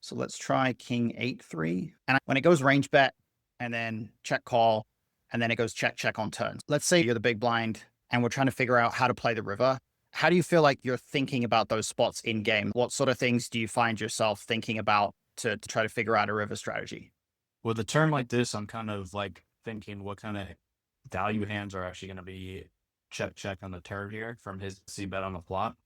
So let's try king 8-3. And when it goes range bet and then check call, and then it goes check, check on turns. Let's say you're the big blind and we're trying to figure out how to play the river. How do you feel like you're thinking about those spots in game? What sort of things do you find yourself thinking about to try to figure out a river strategy? With a turn like this, I'm kind of like thinking what kind of value hands are actually going to be check, check on the turn here from his C bet on the flop,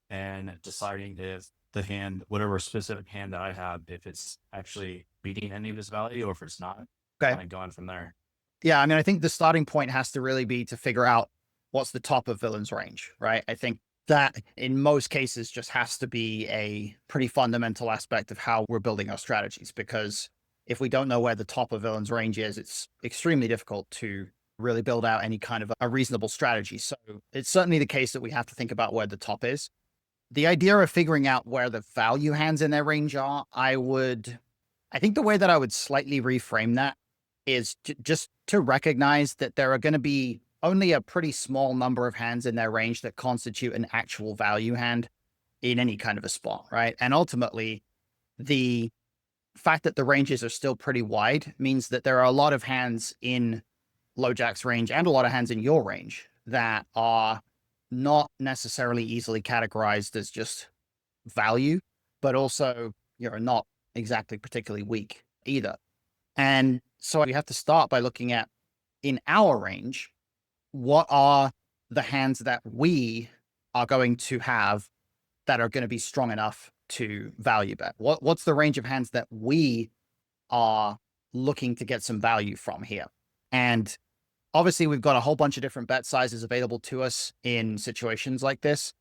and deciding if the hand, whatever specific hand that I have, if it's actually beating any of his value or if it's not, Okay. kind of going from there. Yeah, I mean, I think the starting point has to really be to figure out what's the top of villain's range, right? I think that in most cases just has to be a pretty fundamental aspect of how we're building our strategies, because if we don't know where the top of villain's range is, it's extremely difficult to really build out any kind of a reasonable strategy. So it's certainly the case that we have to think about where the top is. The idea of figuring out where the value hands in their range are, I think the way that I would slightly reframe that is just to recognize that there are going to be only a pretty small number of hands in their range that constitute an actual value hand in any kind of a spot, right? And ultimately, the fact that the ranges are still pretty wide means that there are a lot of hands in LoJack's range and a lot of hands in your range that are not necessarily easily categorized as just value, but also you're not exactly particularly weak either. And so we have to start by looking at, in our range, what are the hands that we are going to have that are going to be strong enough to value bet? What's the range of hands that we are looking to get some value from here? And obviously, we've got a whole bunch of different bet sizes available to us in situations like this.